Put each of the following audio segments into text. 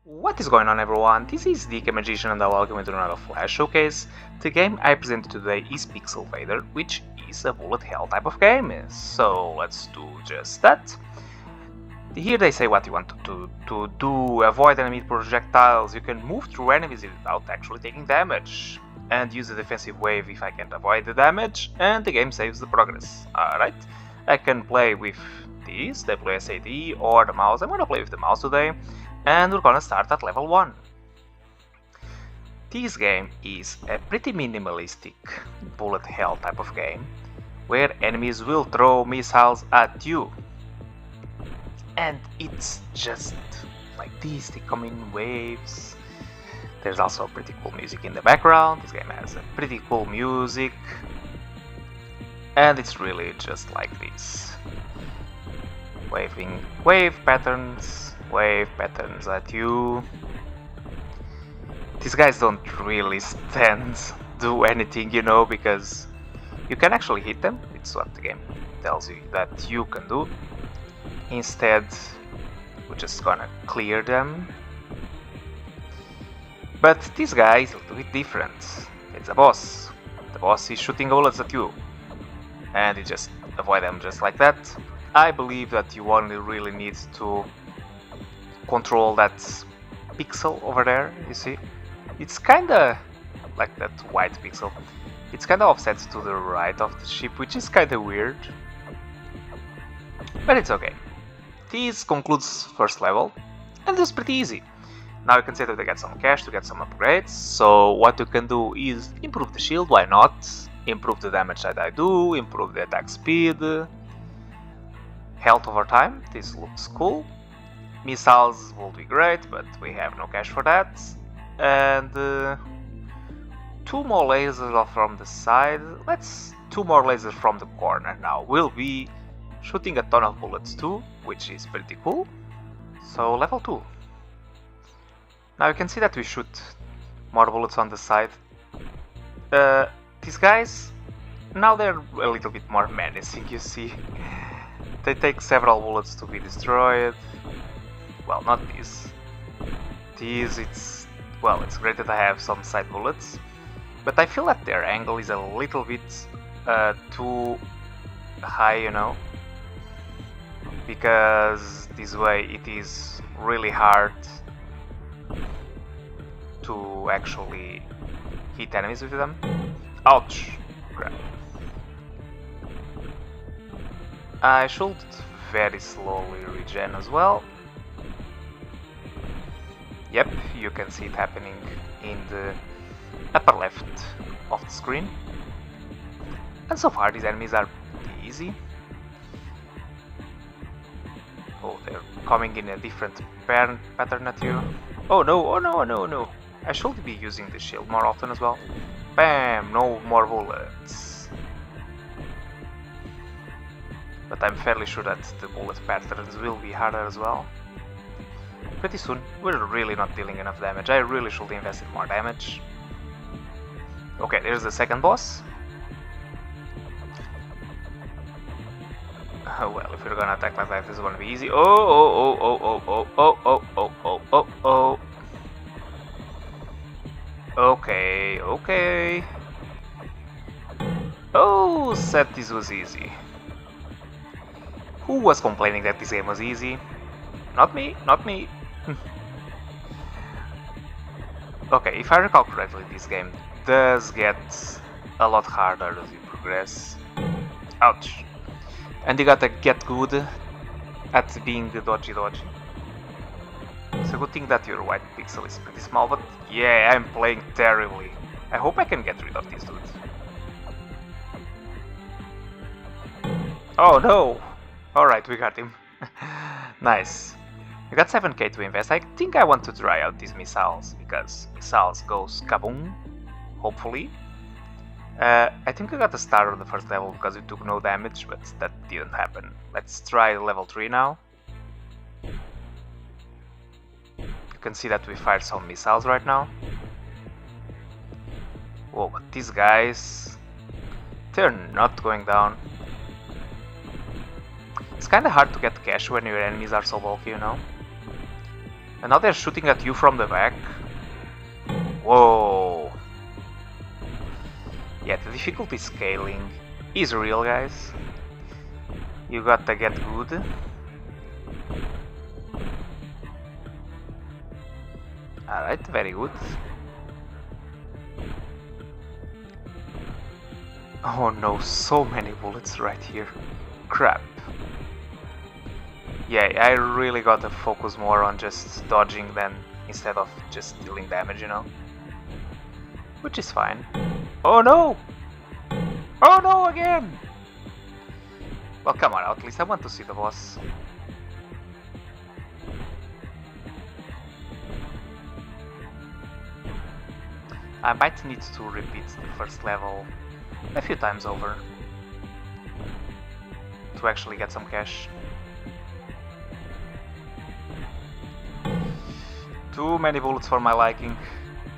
What is going on, everyone? This is DKmagician and welcome to another Flash Showcase. The game I presented today is Pixelvader, which is a bullet hell type of game. So let's do just that. Here they say what you want to do. Avoid enemy projectiles. You can move through enemies without actually taking damage. And use the defensive wave if I can't avoid the damage. And the game saves the progress. Alright. I can play with these, the SAD or the mouse. I'm gonna play with the mouse today. And we're gonna start at level 1. This game is a pretty minimalistic bullet hell type of game, where enemies will throw missiles at you. And it's just like this, they come in waves. There's also pretty cool music in the background. This game has a pretty cool music. And it's really just like this. Wave patterns at you. These guys don't really do anything, you know, because you can actually hit them. It's what the game tells you that you can do. Instead, we're just gonna clear them. But this guy is a little bit different. It's a boss. The boss is shooting bullets at you, and you just avoid them just like that. I believe that you only really need to control that pixel over there, you see? It's kinda like that white pixel. It's kinda offset to the right of the ship, which is kinda weird. But it's okay. This concludes first level, and it's pretty easy. Now you can say that I get some cash to get some upgrades, so what you can do is improve the shield, why not? Improve the damage that I do, improve the attack speed, health over time, this looks cool. Missiles will be great, but we have no cash for that. And 2 more lasers from the side. Two more lasers from the corner now. We'll be shooting a ton of bullets too, which is pretty cool. So level 2. Now you can see that we shoot more bullets on the side. These guys, now they're a little bit more menacing, you see. They take several bullets to be destroyed. Well, not these. These, it's great that I have some side bullets, but I feel that their angle is a little bit too high, you know, because this way it is really hard to actually hit enemies with them. Ouch! Crap. I should very slowly regen as well. Yep, you can see it happening in the upper left of the screen. And so far these enemies are pretty easy. Oh, they're coming in a different pattern at you. Oh no, oh no, no, no. I should be using the shield more often as well. Bam, no more bullets. But I'm fairly sure that the bullet patterns will be harder as well. Pretty soon. We're really not dealing enough damage. I really should invest in more damage. Okay, there's the second boss. Well, if we're gonna attack like that, this is gonna be easy. Oh. Okay, okay. Oh, said this was easy. Who was complaining that this game was easy? Not me, not me. Okay, if I recall correctly, this game does get a lot harder as you progress. Ouch. And you gotta get good at being the dodgy. It's a good thing that your white pixel is pretty small, but yeah, I'm playing terribly. I hope I can get rid of this dude. Oh no! Alright, we got him. Nice. We got 7k to invest. I think I want to try out these missiles, because missiles goes kaboom, hopefully. I think I got the start on the first level because it took no damage, but that didn't happen. Let's try level 3 now. You can see that we fired some missiles right now. Whoa, but these guys, they're not going down. It's kinda hard to get cash when your enemies are so bulky, you know. And now they're shooting at you from the back. Whoa. Yeah, the difficulty scaling is real, guys. You gotta get good. Alright, very good. Oh no, so many bullets right here. Crap. Yeah, I really gotta focus more on just dodging than instead of just dealing damage, you know? Which is fine. Oh no! Oh no, again! Well, come on, at least I want to see the boss. I might need to repeat the first level a few times over to actually get some cash. Too many bullets for my liking.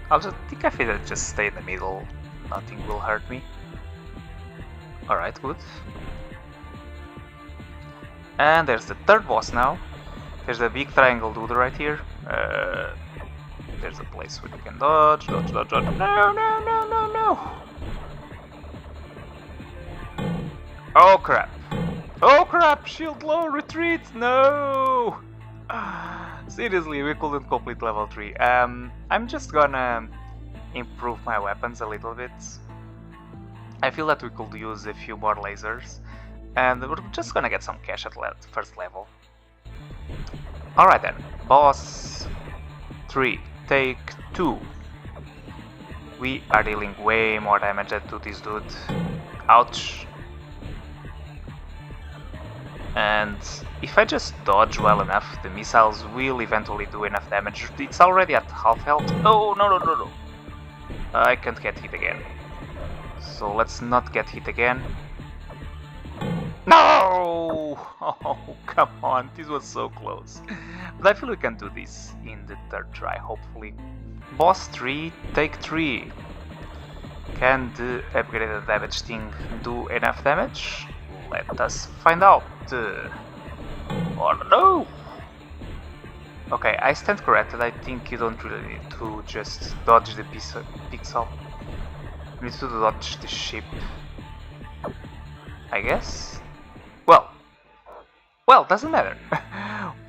I think I feel just stay in the middle. Nothing will hurt me. Alright, good. And there's the third boss now. There's a big triangle dude right here. There's a place where you can dodge, dodge, dodge, dodge. No, no, no, no, no! Oh crap! Oh crap! Shield low, retreat! No! Seriously, we couldn't complete level 3. I'm just gonna improve my weapons a little bit. I feel that we could use a few more lasers. And we're just gonna get some cash at first level. Alright then, boss 3, take 2. We are dealing way more damage to this dude. Ouch. And if I just dodge well enough, the missiles will eventually do enough damage. It's already at half health. Oh, no, no, no, no. I can't get hit again. So let's not get hit again. No! Oh, come on, this was so close. But I feel we can do this in the third try, hopefully. Boss 3, take 3. Can the upgraded damage thing do enough damage? Let us find out. Oh no! Okay, I stand corrected. I think you don't really need to just dodge the pixel. You need to dodge the ship, I guess? Well, doesn't matter.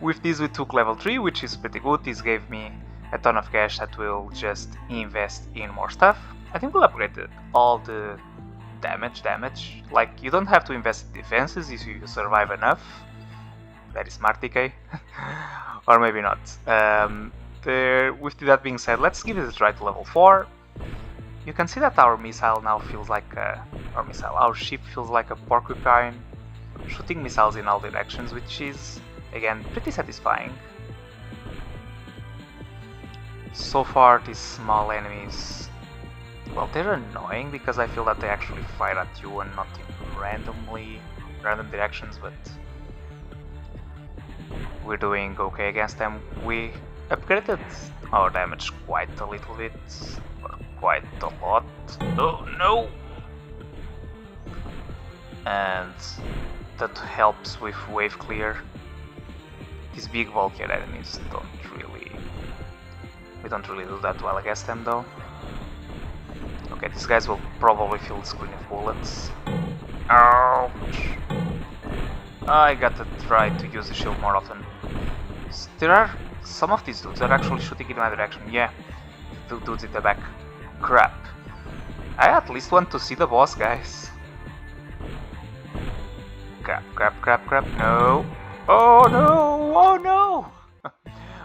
With this we took level 3, which is pretty good. This gave me a ton of cash that will just invest in more stuff. I think we'll upgrade all the damage. Like, you don't have to invest in defenses if you survive enough. Very smart, DK. Or maybe not. With that being said, let's give it a try to level 4. You can see that our missile now feels like our ship feels like a porcupine, shooting missiles in all directions, which is, again, pretty satisfying. So far, these small enemies, well, they're annoying because I feel that they actually fire at you and not in random directions, but we're doing okay against them. We upgraded our damage quite a little bit, or quite a lot. Oh no! And that helps with wave clear. These big bulkier enemies we don't really do that well against them though. Okay, these guys will probably fill the screen with bullets. Ouch! I gotta try to use the shield more often. There are some of these dudes that are actually shooting in my direction. Yeah, the dudes in the back. Crap. I at least want to see the boss, guys. Crap. No. Oh no! Oh no!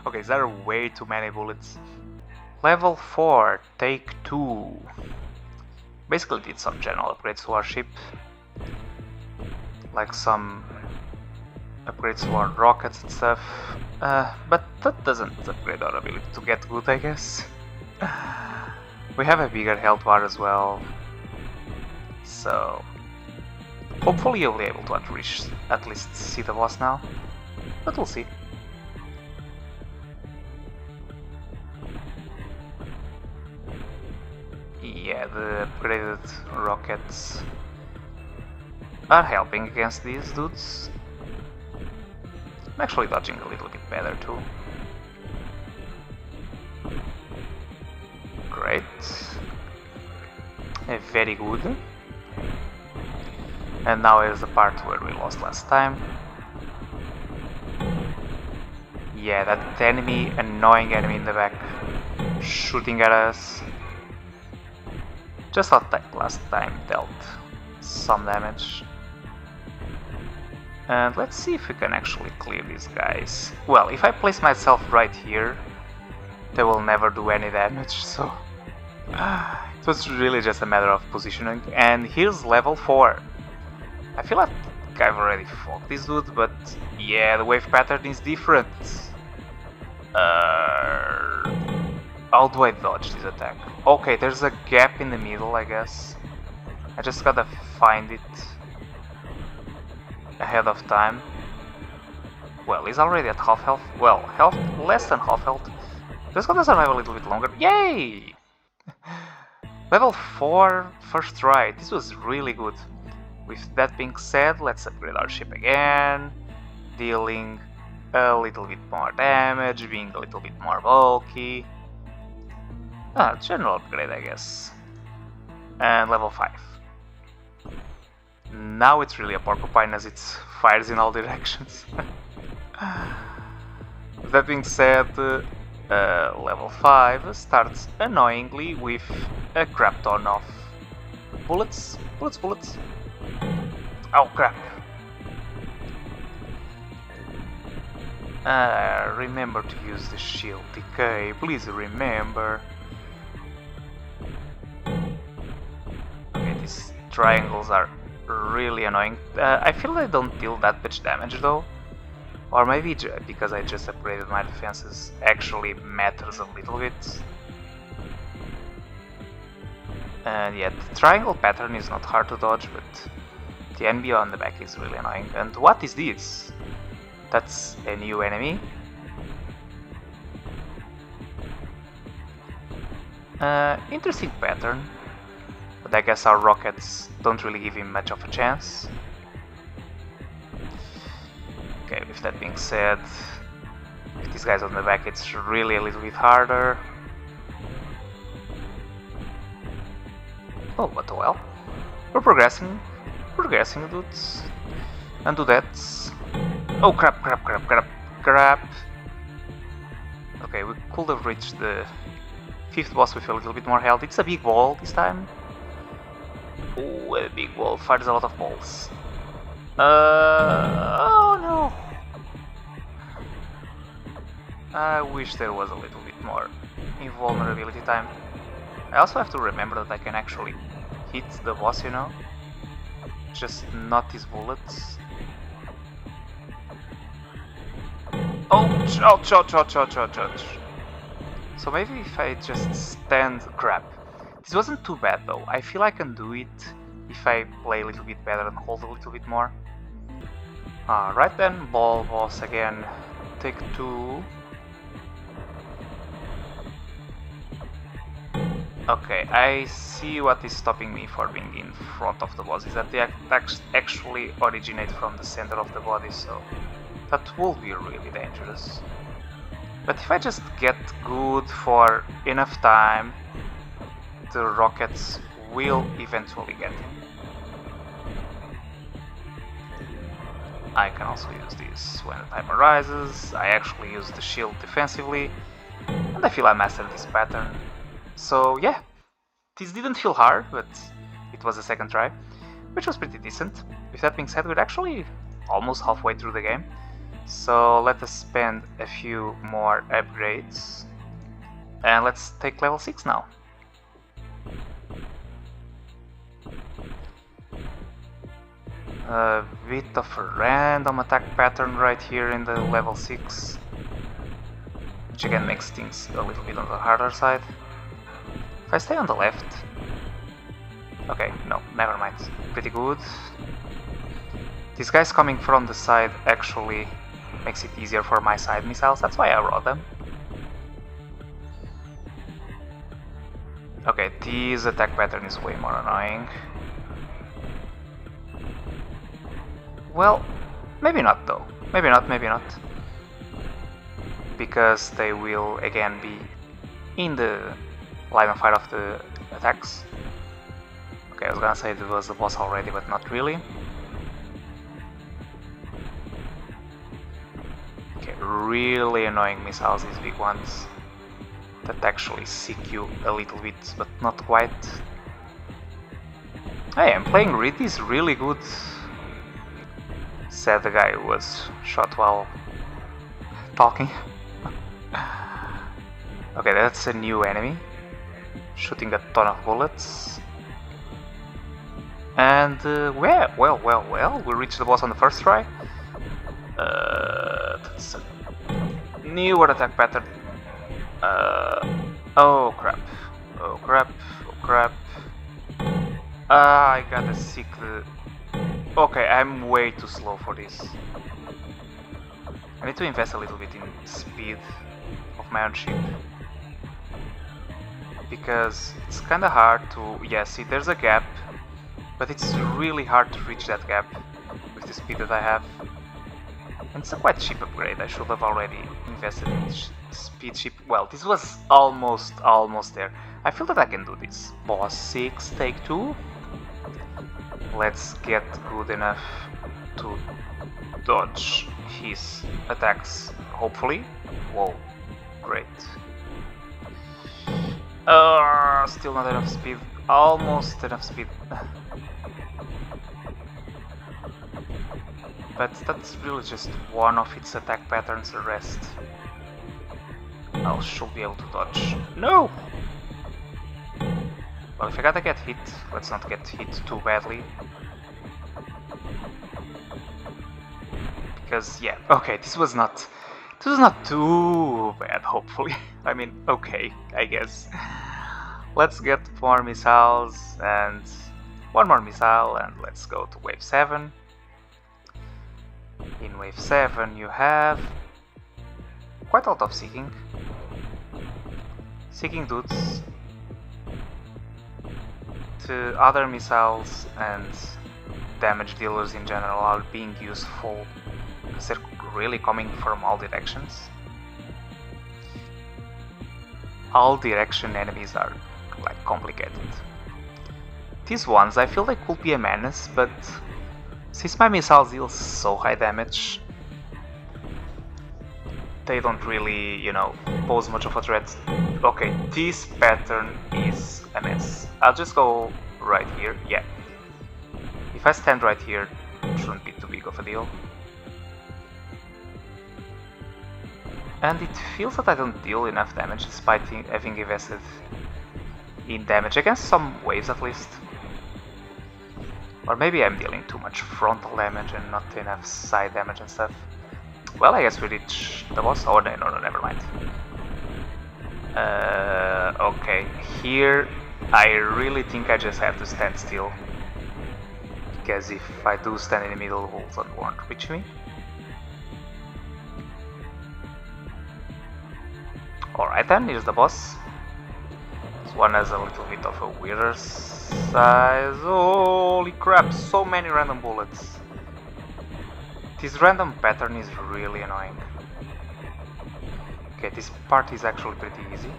Okay, there are way too many bullets. Level 4, take 2. Basically did some general upgrades to our ship. Like some upgrades to our rockets and stuff. But that doesn't upgrade our ability to get good, I guess. We have a bigger health bar as well. So hopefully you'll be able to at least see the boss now. But we'll see. Yeah, the upgraded rockets are helping against these dudes. I'm actually dodging a little bit better too. Great. Very good. And now here's the part where we lost last time. Yeah, that enemy, annoying enemy in the back, shooting at us. Just like last time dealt some damage. And let's see if we can actually clear these guys. Well, if I place myself right here, they will never do any damage, so it was really just a matter of positioning. And here's level 4. I feel like I've already fought this dude, but yeah, the wave pattern is different. How do I dodge this attack? Okay, there's a gap in the middle, I guess. I just gotta find it ahead of time. Well, he's already at half health. Well, health less than half health. Just gotta survive a little bit longer. Yay! Level 4, first try. This was really good. With that being said, let's upgrade our ship again, dealing a little bit more damage, being a little bit more bulky. General upgrade, I guess. And level 5. Now it's really a porcupine as it fires in all directions. With that being said, level 5 starts annoyingly with a crap ton of bullets. Bullets. Oh crap. Remember to use the shield, DK, please remember. Okay, these triangles are really annoying. I feel they don't deal that much damage though. Or maybe because I just upgraded my defenses actually matters a little bit. And yeah, the triangle pattern is not hard to dodge, but the enemy on the back is really annoying. And what is this? That's a new enemy. Interesting pattern, but I guess our rockets don't really give him much of a chance. Okay, with that being said, with these guys on the back it's really a little bit harder. Oh, but well, we're progressing, dudes. And do that. Oh crap. Okay, we could have reached the 5th boss with a little bit more health. It's a big ball this time. Oh, a big ball fires a lot of balls. Oh no! I wish there was a little bit more invulnerability time. I also have to remember that I can actually hit the boss, you know? Just not his bullets. Ouch! So maybe if I just stand... Crap. This wasn't too bad though. I feel I can do it if I play a little bit better and hold a little bit more. Alright then, ball boss again. Take 2. Okay, I see what is stopping me for being in front of the boss, is that the attacks actually originate from the center of the body, so that will be really dangerous. But if I just get good for enough time, the rockets will eventually get him. I can also use this when the time arises. I actually use the shield defensively, and I feel I mastered this pattern. So yeah, this didn't feel hard, but it was a second try, which was pretty decent. With that being said, we're actually almost halfway through the game, so let us spend a few more upgrades, and let's take level 6 now. A bit of a random attack pattern right here in the level 6, which again makes things a little bit on the harder side. If I stay on the left... Okay, no, never mind. Pretty good. These guys coming from the side actually makes it easier for my side missiles, that's why I brought them. Okay, this attack pattern is way more annoying. Well, maybe not though. Maybe not. Because they will again be in the line of fire of the attacks. Okay, I was gonna say it was the boss already, but not really. Okay, really annoying missiles, these big ones that actually seek you a little bit, but not quite. Hey, I'm playing Reed is really good, said the guy who was shot while talking. Okay, that's a new enemy, shooting a ton of bullets. And well, we reached the boss on the first try. That's a newer attack pattern. Oh crap, oh crap, oh crap. I gotta seek the... Okay, I'm way too slow for this. I need to invest a little bit in speed of my own ship. Because it's kinda hard to... Yeah, see, there's a gap. But it's really hard to reach that gap with the speed that I have. And it's a quite cheap upgrade. I should have already invested in speed ship. Well, this was almost there. I feel that I can do this. Boss 6, take 2. Let's get good enough to dodge his attacks, hopefully. Whoa, great. Still not enough speed. Almost enough speed. But that's really just one of its attack patterns, the rest I should be able to dodge. No! Well, if I gotta get hit, let's not get hit too badly. Because, yeah, okay, this was not too bad, hopefully. I mean, okay, I guess. Let's get more missiles, and one more missile, and let's go to wave 7. In wave 7 you have quite a lot of seeking dudes. The other missiles and damage dealers in general are being useful because they're really coming from all directions. All direction enemies are like complicated. These ones I feel they could be a menace, but since my missiles deal so high damage, they don't really, you know, pose much of a threat. Okay, this pattern is a mess. I'll just go right here, yeah. If I stand right here, it shouldn't be too big of a deal. And it feels that I don't deal enough damage despite having invested in damage against some waves at least. Or maybe I'm dealing too much frontal damage and not enough side damage and stuff. Well, I guess we reached the boss. Oh, no, never mind. Okay, here I really think I just have to stand still. Because if I do stand in the middle, Wolves won't reach me. Alright then, here's the boss. This one has a little bit of a weirder size. Holy crap, so many random bullets. This random pattern is really annoying. Okay, this part is actually pretty easy.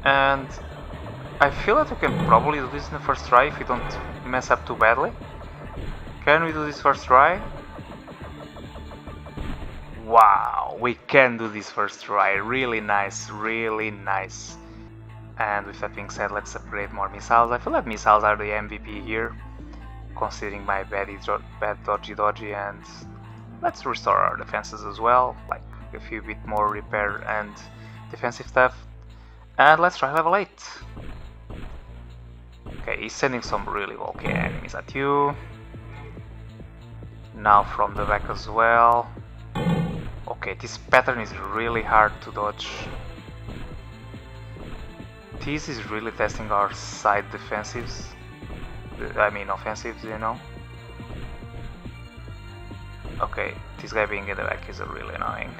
And I feel that we can probably do this in the first try if we don't mess up too badly. Can we do this first try? Wow, we can do this first try. Really nice, really nice. And with that being said, let's upgrade more missiles. I feel like missiles are the MVP here, considering my bad dodgy, and let's restore our defenses as well, like a few bit more repair and defensive stuff. And let's try level 8. Okay, he's sending some really bulky enemies at you. Now from the back as well. Okay, this pattern is really hard to dodge. This is really testing our side defensives. I mean offensives, you know. Okay, this guy being in the back is really annoying.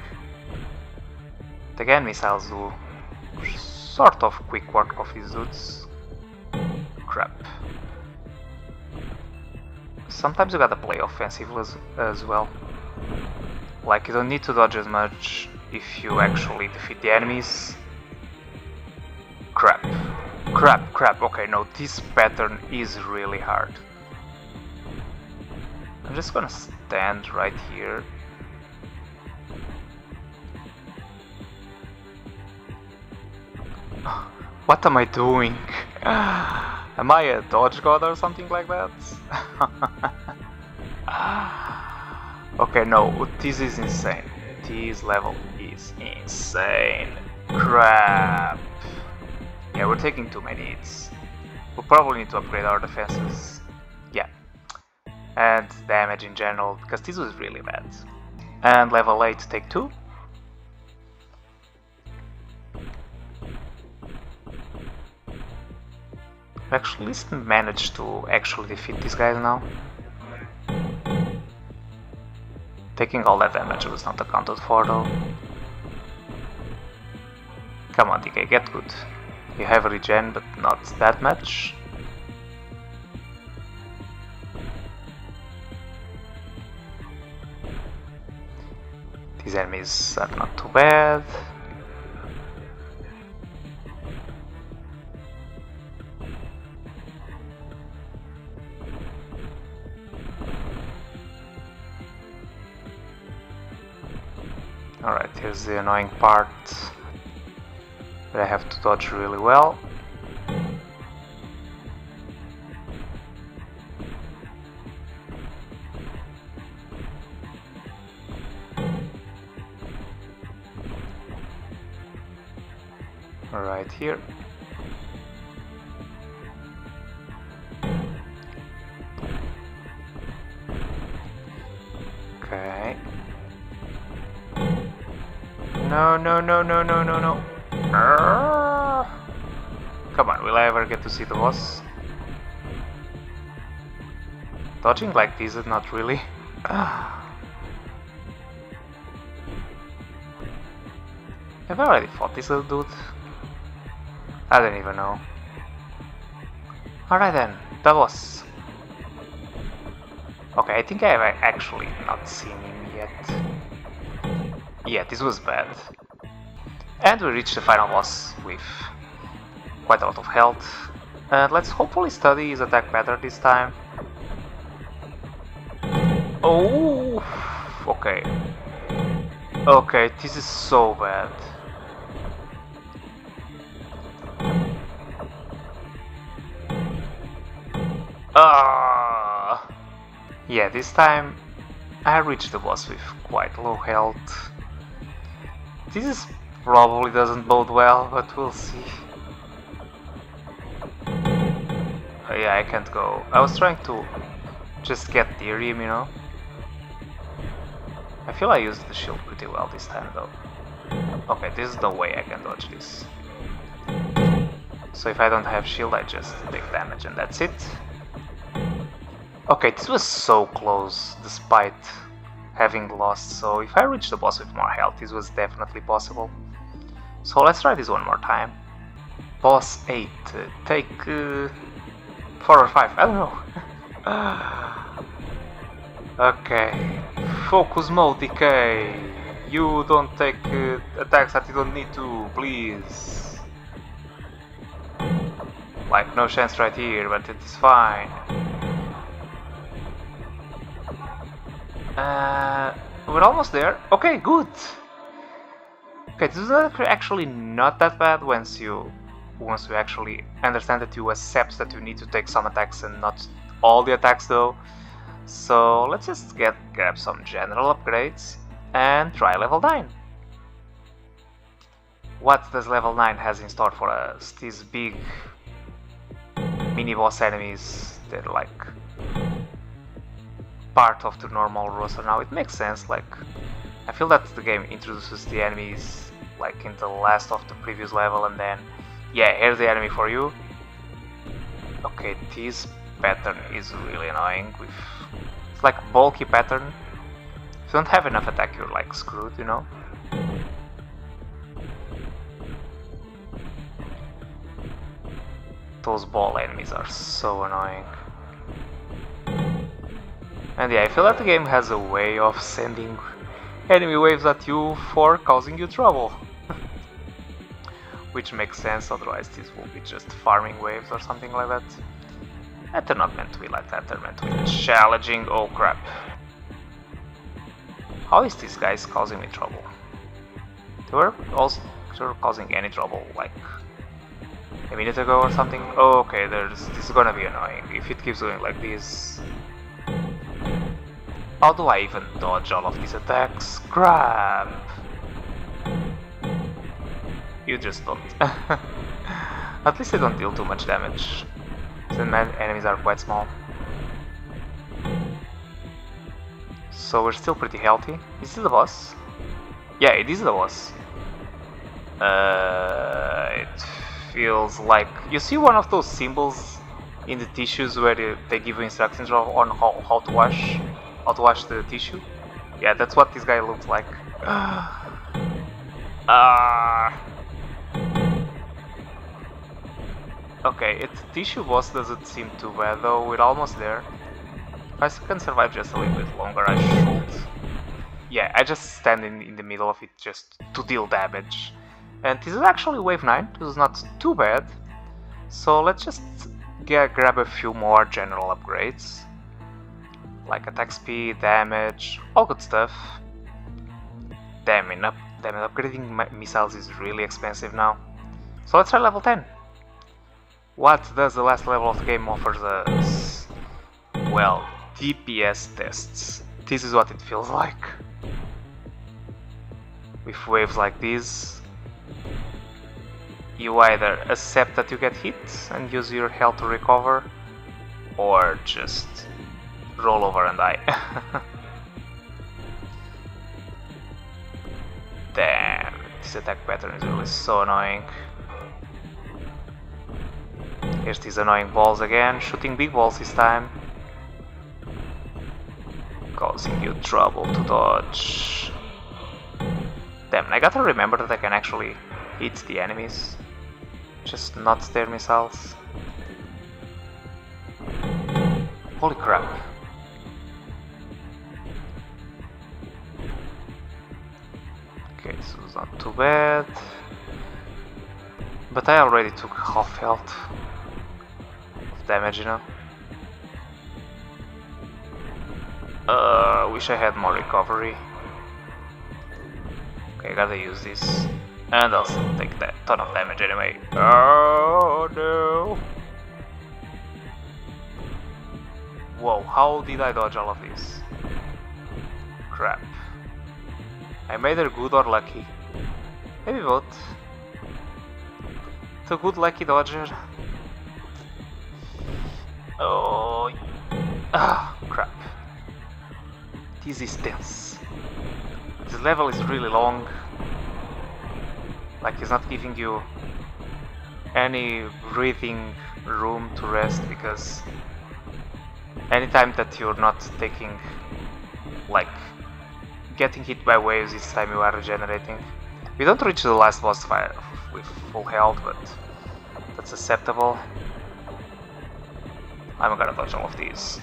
Again, missiles do sort of quick work of these dudes. Crap. Sometimes you gotta play offensive as well. Like, you don't need to dodge as much if you actually defeat the enemies. Crap. Crap, crap. Okay, no, this pattern is really hard. I'm just gonna stand right here. What am I doing? Am I a dodge god or something like that? Okay, no, this is insane. This level is insane. Crap. Yeah, we're taking too many hits. We'll probably need to upgrade our defenses. Yeah. And damage in general, because this was really bad. And level 8, take 2. We actually at least managed to actually defeat these guys now. Taking all that damage was not accounted for though. Come on DK, get good. You have a regen, but not that much. These enemies are not too bad. Alright, here's the annoying part that I have to dodge really well. Right here. Okay. No, no, no, no, no, no, no. Come on, will I ever get to see the boss? Dodging like this is not really. Have I already fought this little dude? I don't even know. Alright then, the boss. Okay, I think I have actually not seen him yet. Yeah, this was bad. And we reached the final boss with quite a lot of health. And let's hopefully study his attack better this time. Oh! Okay. Okay, this is so bad. Yeah, this time I reached the boss with quite low health. This probably doesn't bode well, but we'll see. Yeah, I can't go. I was trying to just get near him, you know. I feel I used the shield pretty well this time though. Okay, this is the way I can dodge this. So if I don't have shield, I just take damage and that's it. Okay, this was so close, despite having lost, so if I reach the boss with more health, this was definitely possible. So let's try this one more time. Boss 8, take 4 or 5, I don't know. Okay, focus mode, DK. You don't take attacks that you don't need to, please. Like, no chance right here, but it is fine. We're almost there. Okay, good. Okay, this is actually not that bad once you actually understand that you accept that you need to take some attacks and not all the attacks though. So let's just grab some general upgrades and try level 9. What does level 9 has in store for us? These big mini boss enemies, they're like part of the normal roster now. It makes sense, like I feel that the game introduces the enemies like in the last of the previous level and then yeah, here's the enemy for you. Okay, this pattern is really annoying. It's like a bulky pattern. If you don't have enough attack, you're like screwed, you know. Those ball enemies are so annoying. And yeah, I feel that the game has a way of sending enemy waves at you for causing you trouble. Which makes sense, otherwise this will be just farming waves or something like that. And they're not meant to be like that, they're meant to be challenging. Oh crap. How is this guy causing me trouble? They were also causing any trouble like a minute ago or something. Oh, okay, this is gonna be annoying if it keeps going like this. How do I even dodge all of these attacks? Crap! You just don't. At least they don't deal too much damage. The enemies are quite small. So we're still pretty healthy. Is this the boss? Yeah, it is the boss. It feels like... You see one of those symbols in the tissues where they give you instructions on how to wash the tissue? Yeah, that's what this guy looks like. Okay, tissue boss doesn't seem too bad though, we're almost there. If I can survive just a little bit longer, I should. Yeah, I just stand in the middle of it just to deal damage. And this is actually wave 9, this is not too bad. So let's just grab a few more general upgrades. Like attack speed, damage, all good stuff. Damn it, upgrading missiles is really expensive now. So let's try level 10. What does the last level of the game offers us? Well, DPS tests. This is what it feels like. With waves like this, you either accept that you get hit and use your health to recover, or just roll over and die. Damn, this attack pattern is really so annoying. Here's these annoying balls again, shooting big balls this time. Causing you trouble to dodge. Damn, I gotta remember that I can actually hit the enemies, just not their missiles. Holy crap. Okay, this was not too bad. But I already took half health of damage, you know. Wish I had more recovery. Okay, I gotta use this. And I'll still take that ton of damage anyway. Oh no! Whoa, how did I dodge all of this? Crap. I'm either good or lucky. Maybe both. It's a good lucky dodger. Oh, crap. This is tense. This level is really long. Like, it's not giving you any breathing room to rest, because anytime that you're not taking, like, getting hit by waves, each time you are regenerating. We don't reach the last boss fight with full health, but that's acceptable. I'm gonna dodge all of these.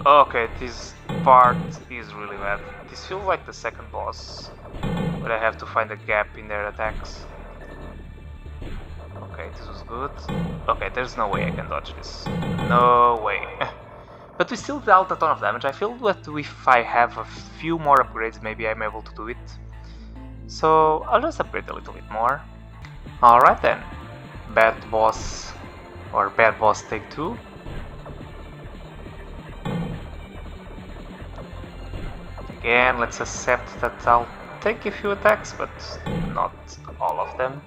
Okay, this part is really bad. This feels like the second boss, but I have to find a gap in their attacks. Okay, this was good. Okay, there's no way I can dodge this. No way. But we still dealt a ton of damage. I feel that if I have a few more upgrades, maybe I'm able to do it. So I'll just upgrade a little bit more. Alright then. Bad boss take 2. Again, let's accept that I'll take a few attacks, but not all of them.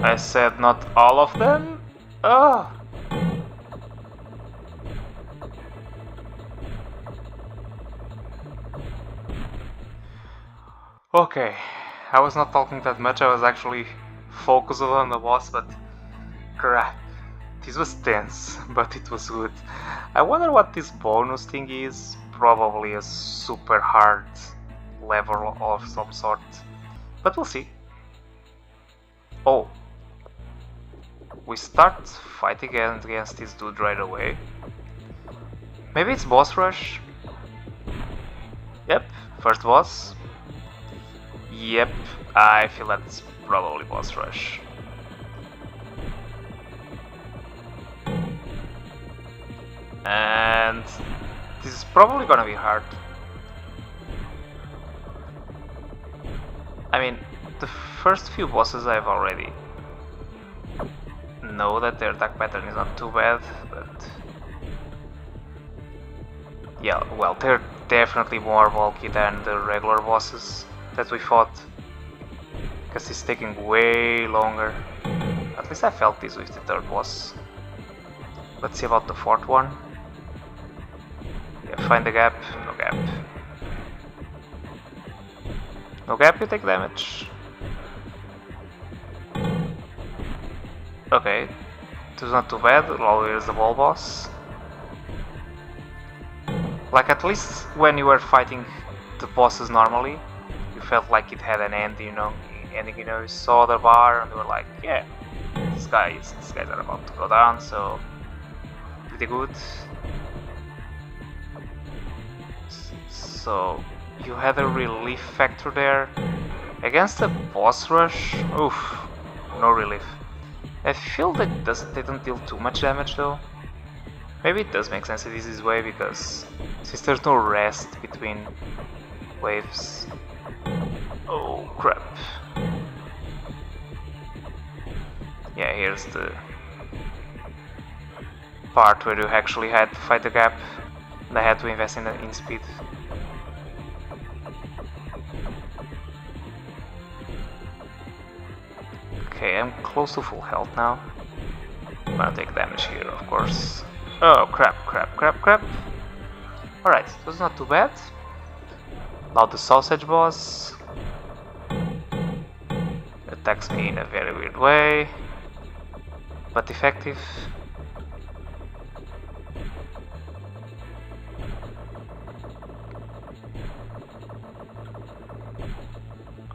I said not all of them? Oh. Okay, I was not talking that much, I was actually focused on the boss, but crap. This was tense, but it was good. I wonder what this bonus thing is. Probably a super hard level of some sort. But we'll see. Oh. We start fighting against this dude right away. Maybe it's boss rush? Yep, first boss. Yep, I feel that's probably boss rush. And this is probably gonna be hard. I mean, the first few bosses I've already know that their attack pattern is not too bad, but yeah, well, they're definitely more bulky than the regular bosses that we fought, because it's taking way longer. At least I felt this with the third boss. Let's see about the fourth one. Yeah, find the gap. No gap. No gap, you take damage. Okay, this is not too bad. Oh, here's the ball boss. Like, at least when you were fighting the bosses normally, you felt like it had an end, you know, you saw the bar and you were like, yeah, these guys are about to go down, so pretty good. So you had a relief factor there. Against the boss rush, oof, no relief. I feel that they don't deal too much damage though. Maybe it does make sense it is this way, because since there's no rest between waves. Oh crap. Yeah, here's the part where you actually had to fight the gap and I had to invest in speed. Okay, I'm close to full health now. I'm gonna take damage here, of course. Oh, crap. Alright, it was not too bad. Now the sausage boss attacks me in a very weird way, but effective.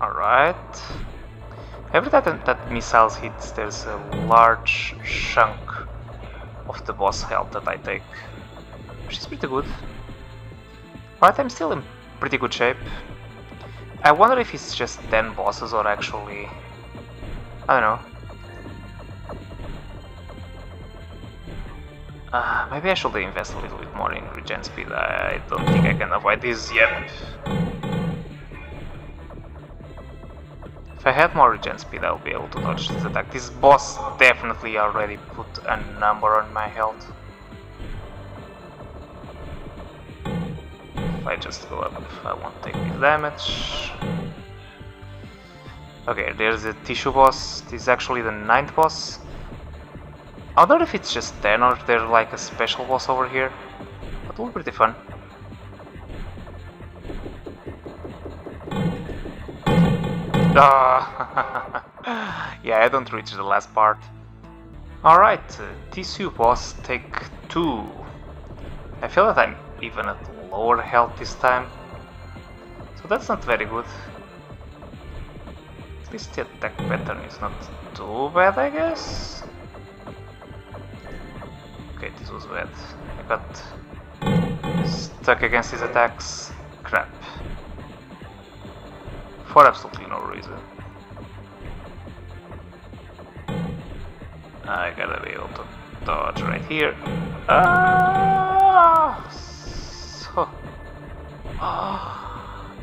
Alright. Every time that missiles hits, there's a large chunk of the boss health that I take, which is pretty good. Alright, I'm still in pretty good shape. I wonder if it's just 10 bosses or actually, I don't know. Maybe I should invest a little bit more in regen speed. I don't think I can avoid this yet. If I had more regen speed, I'll be able to dodge this attack. This boss definitely already put a number on my health. If I just go up, I won't take this damage. Okay, there's the tissue boss. This is actually the 9th boss. I wonder if it's just 10 or if there's like a special boss over here. That will be pretty fun. Yeah, I don't reach the last part. Alright, tissue boss take 2. I feel that I'm even at lower health this time, so that's not very good. At least the attack pattern is not too bad, I guess. Okay, this was bad. I got stuck against his attacks. Crap. For absolutely no reason. I gotta be able to dodge right here.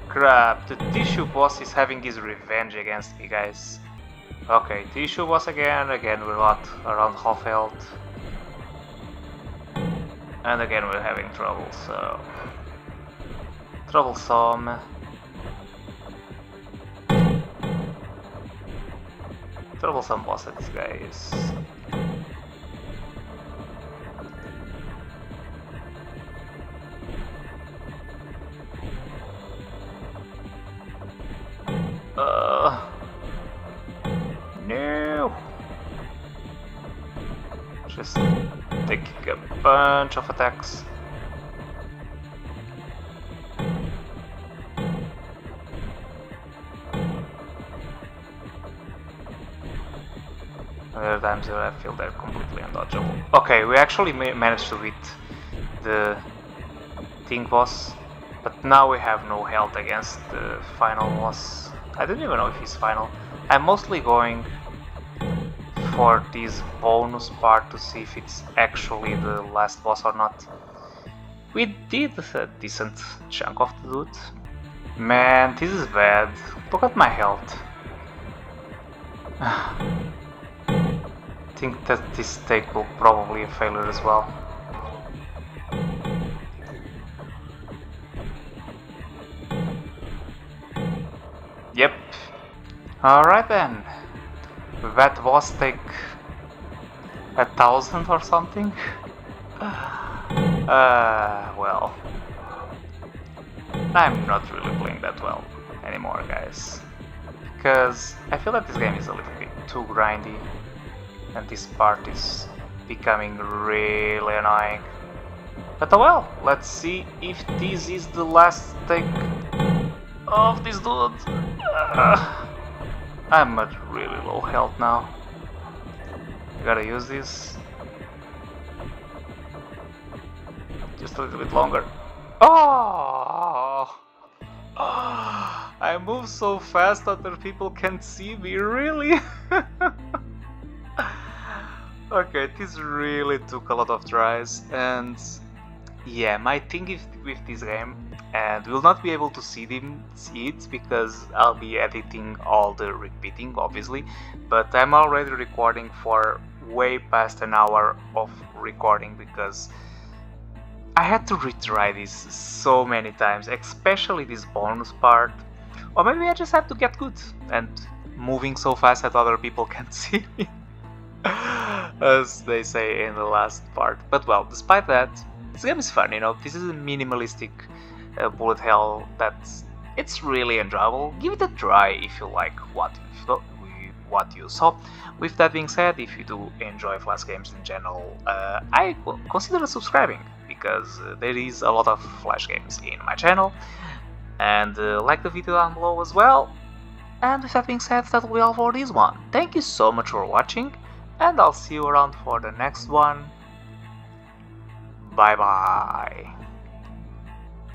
Crap, the tissue boss is having his revenge against me, guys. Okay, tissue boss again we're not around half health. And again we're having trouble, so... troublesome. Troublesome boss at this guy is. No! Just taking a bunch of attacks. Other times I feel they're completely undodgeable. Okay, we actually managed to beat the thing boss, but now we have no health against the final boss. I don't even know if he's final. I'm mostly going for this bonus part to see if it's actually the last boss or not. We did a decent chunk of the loot. Man, this is bad. Look at my health. I think that this take will probably a failure as well. Yep. Alright then. That was take 1,000 or something? Well. I'm not really playing that well anymore, guys. Because I feel that this game is a little bit too grindy. And this part is becoming really annoying. But oh well, let's see if this is the last take of this dude. I'm at really low health now. I gotta use this. Just a little bit longer. Oh! I move so fast that other people can't see me, really? Okay, this really took a lot of tries, and yeah, my thing with this game, and we'll not be able to see it because I'll be editing all the repeating, obviously, but I'm already recording for way past an hour of recording because I had to retry this so many times, especially this bonus part, or maybe I just have to get good and moving so fast that other people can't see me. As they say in the last part. But well, despite that, this game is fun, you know. This is a minimalistic bullet hell it's really enjoyable. Give it a try if you like what you saw. With that being said, if you do enjoy Flash games in general, I consider subscribing because there is a lot of Flash games in my channel, and like the video down below as well. And with that being said, that will be all for this one. Thank you so much for watching, and I'll see you around for the next one. Bye bye.